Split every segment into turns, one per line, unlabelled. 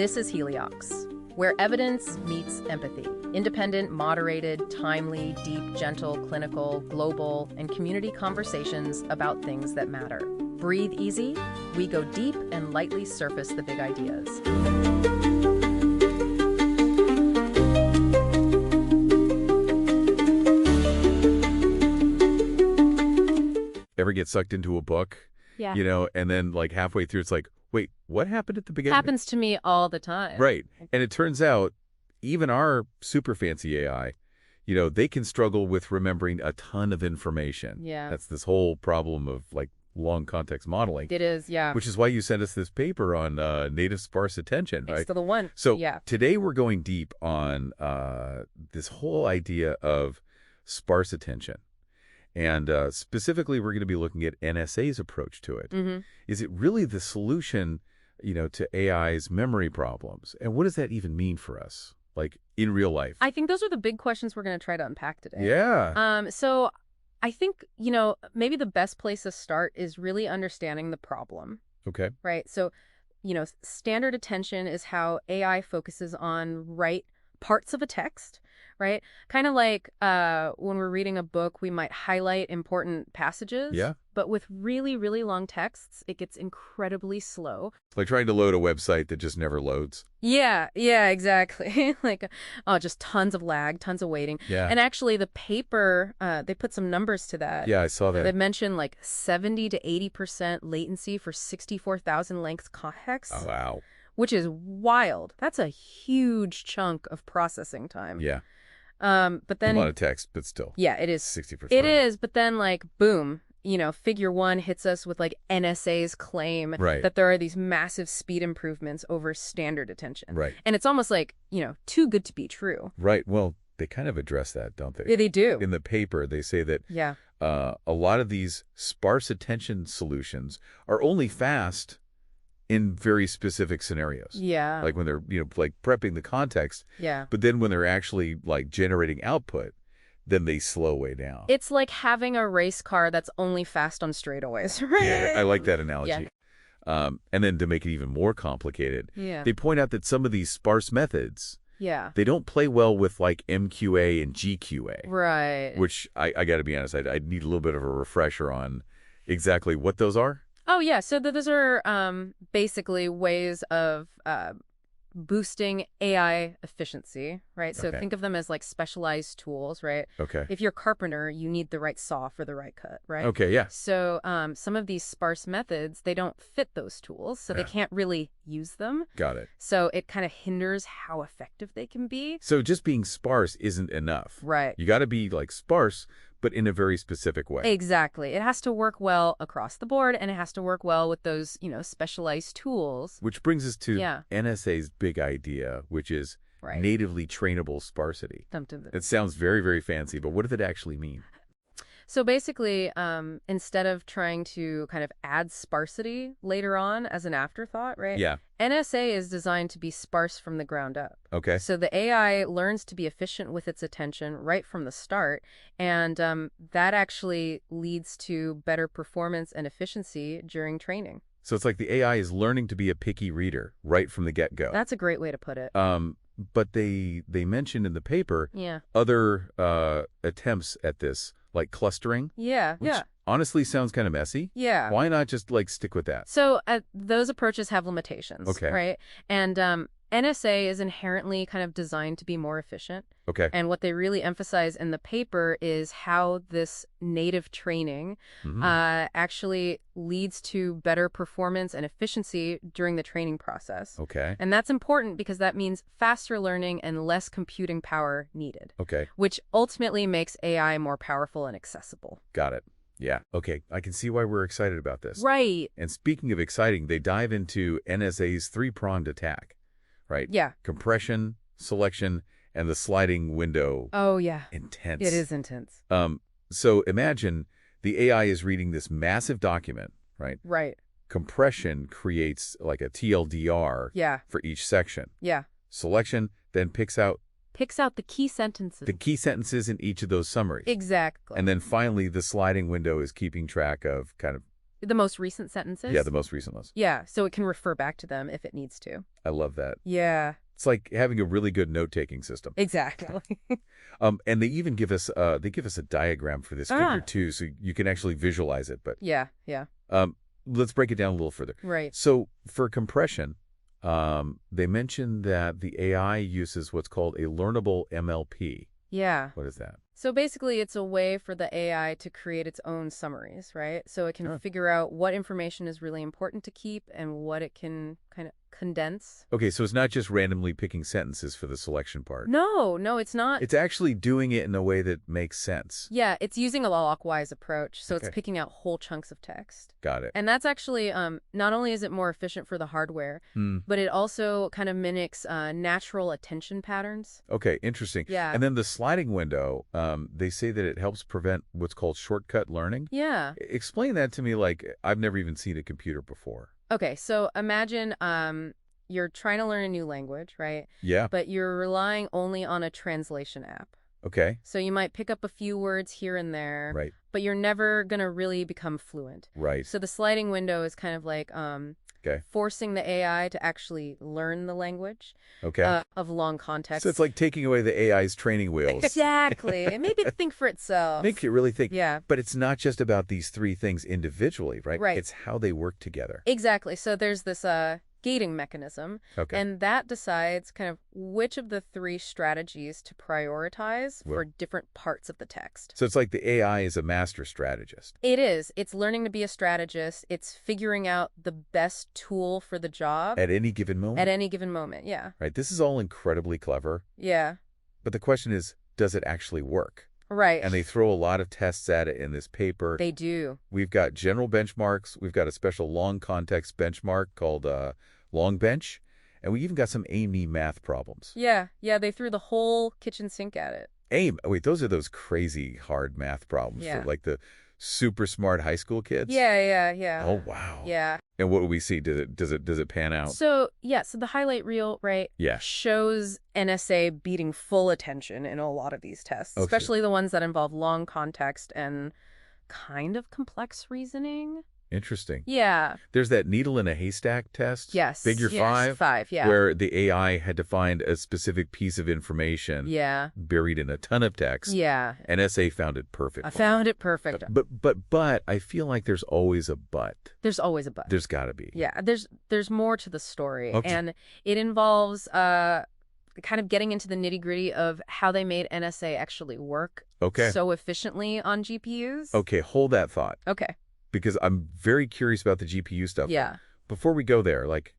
This is Heliox, where evidence meets empathy. Independent, moderated, timely, deep, gentle, clinical, global, and community conversations about things that matter. Breathe easy. We go deep and lightly surface the big ideas.
Ever get sucked into a book,
Yeah.
and then like halfway through, it's like, wait, what happened at the beginning?
Happens to me all the time.
Right. And it turns out even our super fancy AI, they can struggle with remembering a ton of information.
Yeah.
That's this whole problem of like long context modeling.
It is, yeah.
Which is why you sent us this paper on native sparse attention, right?
It's the one.
So
yeah.
Today we're going deep on this whole idea of sparse attention. And specifically, we're going to be looking at NSA's approach to it.
Mm-hmm.
Is it really the solution, to AI's memory problems? And what does that even mean for us, like in real life?
I think those are the big questions we're going to try to unpack today.
Yeah.
So I think, maybe the best place to start is really understanding the problem.
Okay.
Right? So, standard attention is how AI focuses on right parts of a text, right? Kind of like when we're reading a book, we might highlight important passages.
Yeah.
But with really, really long texts, it gets incredibly slow.
Like trying to load a website that just never loads.
Yeah, exactly. Just tons of lag, tons of waiting.
Yeah.
And actually, the paper, they put some numbers to that.
Yeah, I saw that.
They mentioned 70 to 80% latency for 64,000 length context.
Oh, wow.
Which is wild. That's a huge chunk of processing time.
Yeah.
But then
a lot of text, but still.
Yeah, it is.
60%.
It is, but then boom, figure one hits us with NSA's claim that there are these massive speed improvements over standard attention.
Right.
And it's almost too good to be true.
Right. Well, they kind of address that, don't they?
Yeah, they do.
In the paper, they say that
Yeah.
A lot of these sparse attention solutions are only fast in very specific scenarios.
Yeah.
Like when they're, prepping the context.
Yeah.
But then when they're actually generating output, then they slow way down.
It's like having a race car that's only fast on straightaways, right?
Yeah, I like that analogy.
Yeah.
And then to make it even more complicated,
Yeah.
they point out that some of these sparse methods,
Yeah.
they don't play well with MQA and GQA.
Right.
Which I got to be honest, I need a little bit of a refresher on exactly what those are.
Oh, yeah. So those are basically ways of boosting AI efficiency, right? So
Okay.
think of them as specialized tools, right?
Okay.
If you're a carpenter, you need the right saw for the right cut, right?
Okay, yeah.
So some of these sparse methods, they don't fit those tools, so they can't really use them.
Got it.
So it kind of hinders how effective they can be.
So just being sparse isn't enough.
Right.
You got to be sparse, but in a very specific way.
Exactly. It has to work well across the board, and it has to work well with those, specialized tools.
Which brings us to
Yeah.
NSA's big idea, which is
Right.
natively trainable sparsity.
Dum-dum-dum.
It sounds very, very fancy, but what does it actually mean?
So basically, instead of trying to kind of add sparsity later on as an afterthought, right?
Yeah.
NSA is designed to be sparse from the ground up.
Okay.
So the AI learns to be efficient with its attention right from the start, and that actually leads to better performance and efficiency during training.
So it's like the AI is learning to be a picky reader right from the get-go.
That's a great way to put it.
But they mentioned in the paper
Yeah.
other attempts at this, like clustering,
Yeah.
which honestly sounds kind of messy.
Yeah.
Why not just stick with that?
So those approaches have limitations,
Okay.
right? And NSA is inherently kind of designed to be more efficient.
Okay.
And what they really emphasize in the paper is how this native training actually leads to better performance and efficiency during the training process.
Okay.
And that's important because that means faster learning and less computing power needed,
Okay.
which ultimately makes AI more powerful and accessible.
Got it. Yeah. Okay. I can see why we're excited about this.
Right.
And speaking of exciting, they dive into NSA's three-pronged attack, right?
Yeah.
Compression, selection, and the sliding window.
Oh, yeah.
Intense.
It is intense.
So imagine the AI is reading this massive document, right?
Right.
Compression creates a TLDR
Yeah.
for each section.
Yeah.
Selection then picks out
the key sentences.
in each of those summaries.
Exactly.
And then finally, the sliding window is keeping track of kind of
The most recent sentences?
Yeah, the most recent list.
Yeah, so it can refer back to them if it needs to.
I love that.
Yeah.
It's like having a really good note-taking system.
Exactly.
And they even give us a diagram for this figure too, so you can actually visualize it. But
Yeah.
let's break it down a little further.
Right.
So for compression, they mentioned that the AI uses what's called a learnable MLP.
Yeah.
What is that?
So basically, it's a way for the AI to create its own summaries, right? So it can figure out what information is really important to keep and what it can kind of condense.
Okay, so it's not just randomly picking sentences for the selection part.
No, it's not.
It's actually doing it in a way that makes sense.
Yeah, it's using a lockwise approach, so
Okay.
it's picking out whole chunks of text.
Got it.
And that's actually, not only is it more efficient for the hardware, but it also kind of mimics natural attention patterns.
Okay, interesting.
Yeah.
And then the sliding window, they say that it helps prevent what's called shortcut learning.
Yeah.
Explain that to me like I've never even seen a computer before.
Okay, so imagine you're trying to learn a new language, right?
Yeah.
But you're relying only on a translation app.
Okay.
So you might pick up a few words here and there,
Right.
but you're never going to really become fluent.
Right.
So the sliding window is kind of like
Okay.
forcing the AI to actually learn the language
Okay.
of long context.
So it's like taking away the AI's training wheels.
Exactly. It made it think for itself.
Makes you really think.
Yeah.
But it's not just about these three things individually, right?
Right.
It's how they work together.
Exactly. So there's this gating mechanism,
Okay.
and that decides kind of which of the three strategies to prioritize for different parts of the text.
So it's like the AI is a master strategist.
It is. It's learning to be a strategist. It's figuring out the best tool for the job
At any given moment?
at any given moment. Yeah.
Right. This is all incredibly clever.
Yeah.
But the question is, does it actually work?
Right.
And they throw a lot of tests at it in this paper.
They do.
We've got general benchmarks. We've got a special long context benchmark called long bench. And we even got some A&E math problems.
Yeah. Yeah. They threw the whole kitchen sink at it.
Wait, those are those crazy hard math problems
Yeah.
for like the super smart high school kids?
Yeah.
Oh, wow.
Yeah.
And what do we see? Does it pan out?
So the highlight reel, right?
Yeah.
Shows NSA beating full attention in a lot of these tests,
Okay.
especially the ones that involve long context and kind of complex reasoning.
Interesting.
Yeah.
There's that needle in a haystack test.
Yes.
Figure
yes. 5, yeah.
Where the AI had to find a specific piece of information
Yeah.
buried in a ton of text.
Yeah.
NSA found it perfect.
I found it perfect.
But I feel like there's always a but.
There's always a but.
There's got to be.
Yeah. There's more to the story.
Okay.
And it involves kind of getting into the nitty-gritty of how they made NSA actually work so efficiently on GPUs.
Okay, hold that thought.
Okay.
Because I'm very curious about the GPU stuff.
Yeah.
Before we go there, like,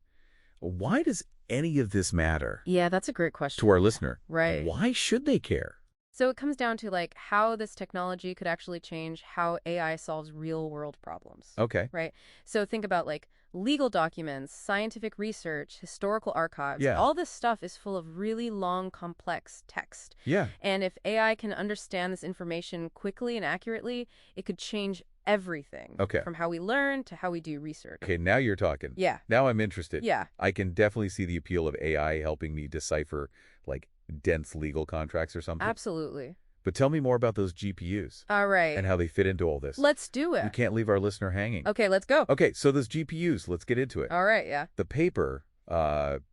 why does any of this matter
Yeah, that's a great question.
to our listener?
Right.
Why should they care?
So it comes down to like how this technology could actually change how AI solves real world problems.
Okay.
Right. So think about like legal documents, scientific research, historical archives.
Yeah.
All this stuff is full of really long, complex text.
Yeah.
And if AI can understand this information quickly and accurately, it could change everything.
Okay.
From how we learn to how we do research.
Okay, now you're talking.
Yeah.
Now I'm interested.
Yeah.
I can definitely see the appeal of AI helping me decipher, like, dense legal contracts or something.
Absolutely.
But tell me more about those GPUs
All right.
and how they fit into all this.
Let's do
We
it.
can't leave our listener hanging.
Okay, let's go.
Okay, so those GPUs, let's get into it.
All right, yeah.
The paper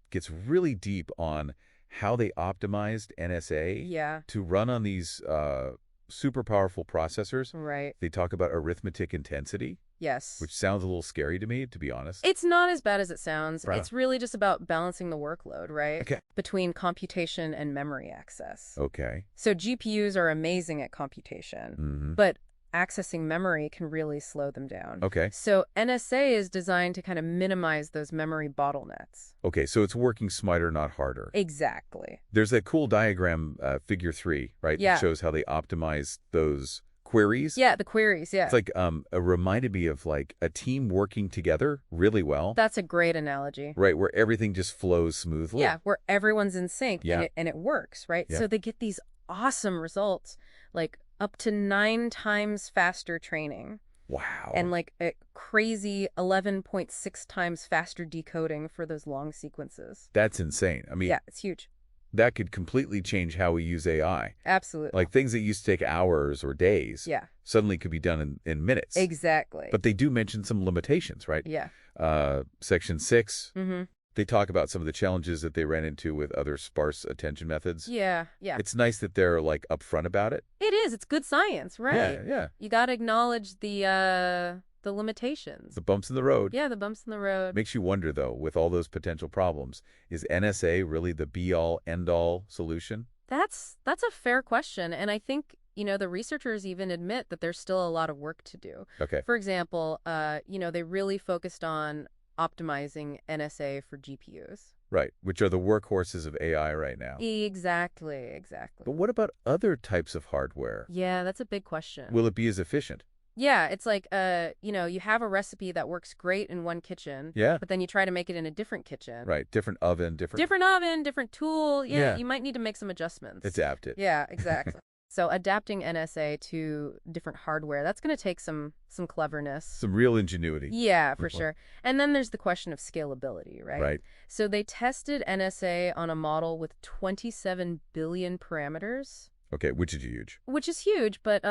gets really deep on how they optimized NSA
Yeah.
to run on these super powerful processors.
Right.
They talk about arithmetic intensity,
Yes.
which sounds a little scary to me, to be honest.
It's not as bad as it sounds.
Right.
It's really just about balancing the workload, right?
Okay.
Between computation and memory access.
Okay.
So GPUs are amazing at computation,
Mm-hmm.
but accessing memory can really slow them down.
Okay.
So NSA is designed to kind of minimize those memory bottlenecks.
Okay, so it's working smarter, not harder.
Exactly.
There's that cool diagram, figure 3, right?
Yeah.
That shows how they optimize those queries.
Yeah, the queries, yeah.
It's like it reminded me of like a team working together really well.
That's a great analogy.
Right, where everything just flows smoothly.
Yeah, where everyone's in sync
Yeah.
and it works, right?
Yeah.
So they get these awesome results, like up to 9 times faster training
Wow.
and like a crazy 11.6 times faster decoding for those long sequences.
That's insane. I mean,
Yeah, it's huge.
that could completely change how we use AI.
Absolutely.
Like things that used to take hours or days
Yeah.
suddenly could be done in minutes.
Exactly.
But they do mention some limitations, right?
Yeah.
Section 6,
Mm-hmm.
they talk about some of the challenges that they ran into with other sparse attention methods.
Yeah. Yeah.
It's nice that they're like upfront about it.
It is. It's good science, right?
Yeah, yeah.
You got to acknowledge the limitations.
The bumps in the road.
Yeah, the bumps in the road.
Makes you wonder, though, with all those potential problems, is NSA really the be-all, end-all solution?
That's a fair question, and I think, the researchers even admit that there's still a lot of work to do.
Okay.
For example, they really focused on optimizing NSA for GPUs.
Right, which are the workhorses of AI right now.
Exactly.
But what about other types of hardware?
Yeah, that's a big question.
Will it be as efficient?
Yeah, it's like, you have a recipe that works great in one kitchen,
Yeah.
but then you try to make it in a different kitchen.
Right, different oven,
Different oven, different tool.
Yeah.
You might need to make some adjustments.
Adapt it.
Yeah, exactly. So adapting NSA to different hardware, that's going to take some cleverness.
Some real ingenuity.
Yeah, for sure. And then there's the question of scalability, right?
Right.
So they tested NSA on a model with 27 billion parameters.
Okay, which is huge.
Which is huge, but,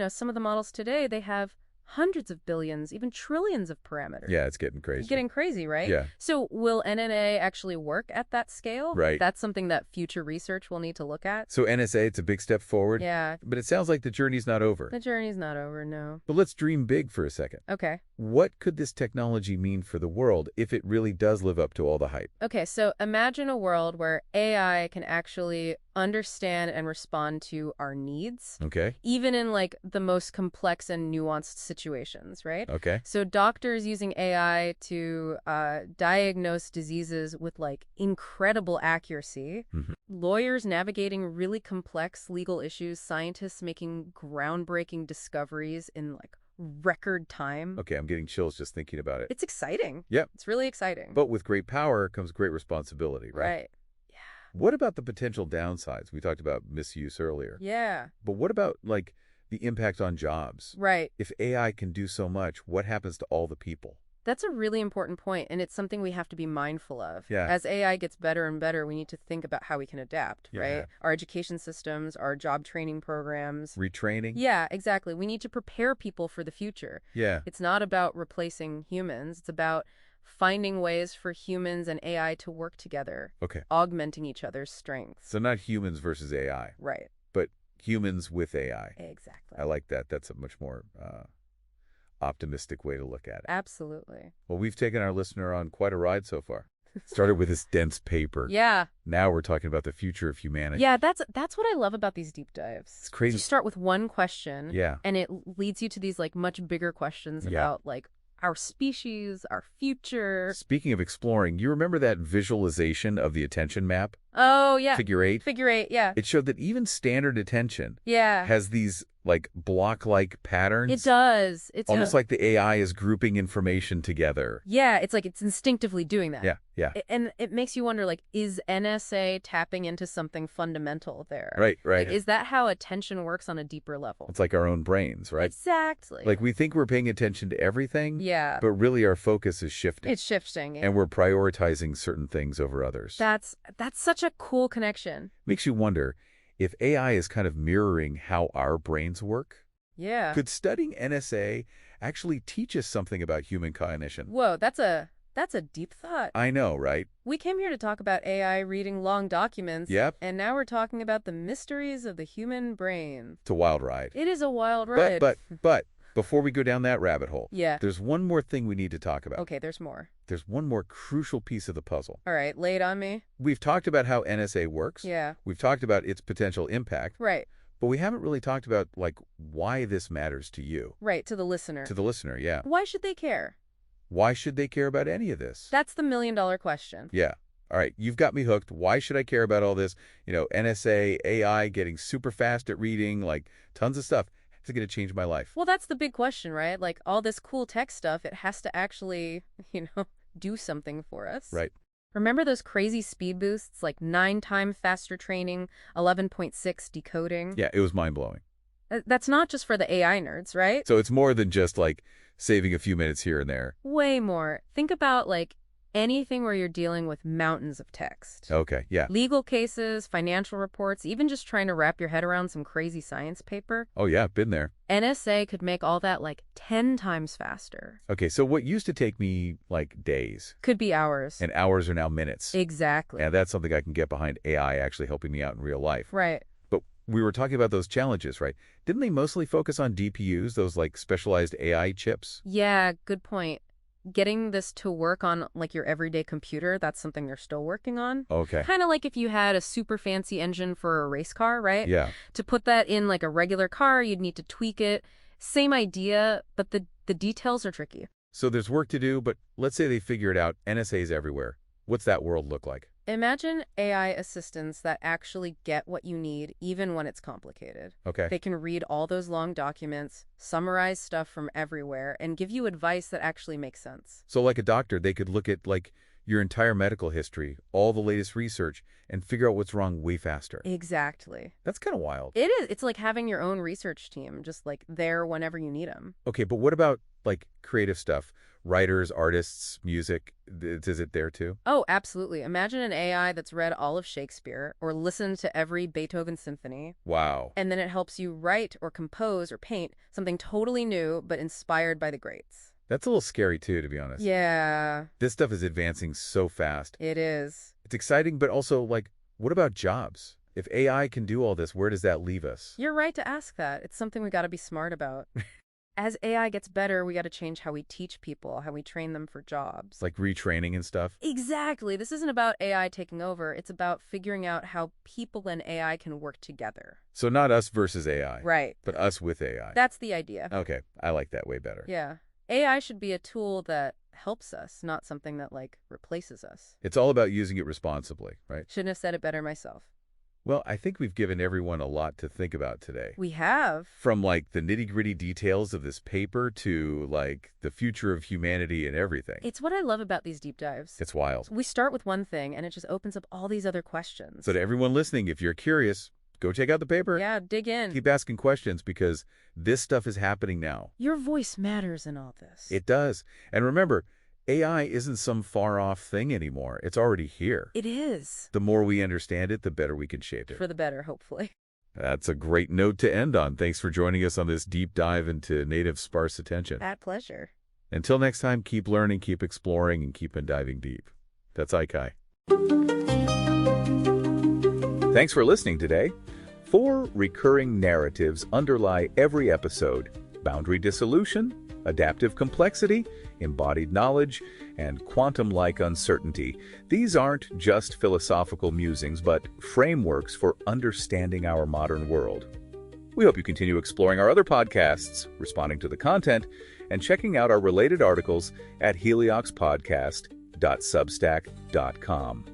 some of the models today, they have hundreds of billions, even trillions of parameters.
Yeah, it's getting crazy.
Getting crazy, right?
Yeah.
So will NNA actually work at that scale?
Right.
That's something that future research will need to look at.
So NSA, it's a big step forward.
Yeah.
But it sounds like the journey's not over.
The journey's not over, no.
But let's dream big for a second.
Okay.
What could this technology mean for the world if it really does live up to all the hype?
Okay, so imagine a world where AI can actually understand and respond to our needs,
Okay.
even in like the most complex and nuanced situations, right?
Okay.
So doctors using AI to diagnose diseases with like incredible accuracy,
Mhm.
lawyers navigating really complex legal issues, scientists making groundbreaking discoveries in like record time.
Okay, I'm getting chills just thinking about it.
It's exciting.
Yep.
It's really exciting.
But with great power comes great responsibility, right?
Right.
What about the potential downsides? We talked about misuse earlier.
Yeah.
But what about, like, the impact on jobs?
Right.
If AI can do so much, what happens to all the people?
That's a really important point, and it's something we have to be mindful of.
Yeah.
As AI gets better and better, we need to think about how we can adapt,
Yeah.
right? Our education systems, our job training programs.
Retraining?
Yeah, exactly. We need to prepare people for the future.
Yeah.
It's not about replacing humans. It's about finding ways for humans and AI to work together,
Okay.
augmenting each other's strengths.
So not humans versus AI,
Right.
but humans with AI.
Exactly.
I like that. That's a much more optimistic way to look at it.
Absolutely.
Well, we've taken our listener on quite a ride so far. Started with this dense paper.
Yeah.
Now we're talking about the future of humanity.
Yeah, that's what I love about these deep dives.
It's crazy.
You start with one question.
Yeah.
And it leads you to these like much bigger questions
Yeah.
about like our species, our future.
Speaking of exploring, you remember that visualization of the attention map?
Oh, yeah.
Figure 8?
Figure 8, yeah.
It showed that even standard attention
Yeah.
has these, like, block-like patterns.
It does. It's
Almost like the AI is grouping information together.
Yeah, it's like it's instinctively doing that.
Yeah.
And it makes you wonder, like, is NSA tapping into something fundamental there?
Right.
Like, is that how attention works on a deeper level?
It's like our own brains, right?
Exactly.
Like, we think we're paying attention to everything.
Yeah.
But really our focus is shifting.
It's shifting.
And we're prioritizing certain things over others.
That's such a cool connection.
Makes you wonder if AI is kind of mirroring how our brains work.
Yeah.
Could studying NSA actually teach us something about human cognition?
Whoa, that's a deep thought.
I know, right?
We came here to talk about AI reading long documents.
Yep.
And now we're talking about the mysteries of the human brain.
It's a wild ride.
It is a wild ride.
But before we go down that rabbit hole,
yeah.
There's one more thing we need to talk about.
Okay, there's more.
There's one more crucial piece of the puzzle.
All right, lay it on me.
We've talked about how NSA works.
Yeah.
We've talked about its potential impact.
Right.
But we haven't really talked about, like, why this matters to you.
Right, to the listener.
To the listener, yeah.
Why should they care?
Why should they care about any of this?
That's the million-dollar question.
Yeah. All right, you've got me hooked. Why should I care about all this? NSA, AI, getting super fast at reading, like, tons of stuff. It's going to change my life.
Well, that's the big question, right? Like, all this cool tech stuff, it has to actually, do something for us.
Right.
Remember those crazy speed boosts, like 9-time faster training, 11.6 decoding?
Yeah, it was mind-blowing.
That's not just for the AI nerds, right?
So it's more than just, like, saving a few minutes here and there.
Way more. Think about, like, anything where you're dealing with mountains of text.
Okay, yeah.
Legal cases, financial reports, even just trying to wrap your head around some crazy science paper.
Oh, yeah, been there.
NSA could make all that like 10 times faster.
Okay, so what used to take me, like, days,
Could be hours.
and hours are now minutes.
Exactly.
And that's something I can get behind AI actually helping me out in real life.
Right.
But we were talking about those challenges, right? Didn't they mostly focus on DPUs, those, like, specialized AI chips?
Yeah, good point. Getting this to work on like your everyday computer, that's something they're still working on.
Okay.
Kind of like if you had a super fancy engine for a race car, right?
Yeah.
To put that in like a regular car, you'd need to tweak it. Same idea, but the details are tricky.
So there's work to do, but let's say they figure it out. NSA's everywhere. What's that world look like?
Imagine AI assistants that actually get what you need, even when it's complicated.
Okay.
They can read all those long documents, summarize stuff from everywhere, and give you advice that actually makes sense.
So like a doctor, they could look at, like, your entire medical history, all the latest research, and figure out what's wrong way faster.
Exactly.
That's kind of wild.
It is. It's like having your own research team, just like there whenever you need them.
Okay, but what about, like, creative stuff? Writers, artists, music, is it there too?
Oh, absolutely. Imagine an AI that's read all of Shakespeare or listened to every Beethoven symphony,
Wow.
and then it helps you write or compose or paint something totally new but inspired by the greats.
That's a little scary too, to be honest.
Yeah,
This stuff is advancing so fast.
it is.
It's exciting, but also, like, what about jobs? If AI can do all this, where does that leave us?
You're right to ask that. It's something we got to be smart about. As AI gets better, we got to change how we teach people, how we train them for jobs.
Like retraining and stuff?
Exactly. This isn't about AI taking over. It's about figuring out how people and AI can work together.
So not us versus AI.
Right.
But us with AI.
That's the idea.
Okay, I like that way better.
Yeah. AI should be a tool that helps us, not something that, like, replaces us.
It's all about using it responsibly, right?
Shouldn't have said it better myself.
Well, I think we've given everyone a lot to think about today.
We have.
From, like, the nitty-gritty details of this paper to, like, the future of humanity and everything.
It's what I love about these deep dives.
It's wild.
We start with one thing, and it just opens up all these other questions.
So to everyone listening, if you're curious, go check out the paper.
Yeah, dig in.
Keep asking questions because this stuff is happening now.
Your voice matters in all this.
It does. And remember, AI isn't some far-off thing anymore. It's already here.
It is.
The more we understand it, the better we can shape it.
For the better, hopefully.
That's a great note to end on. Thanks for joining us on this deep dive into native sparse attention.
At pleasure.
Until next time, keep learning, keep exploring, and keep diving deep. That's Aikai. Thanks for listening today. 4 recurring narratives underlie every episode: boundary dissolution, adaptive complexity, embodied knowledge, and quantum-like uncertainty. These aren't just philosophical musings, but frameworks for understanding our modern world. We hope you continue exploring our other podcasts, responding to the content, and checking out our related articles at helioxpodcast.substack.com.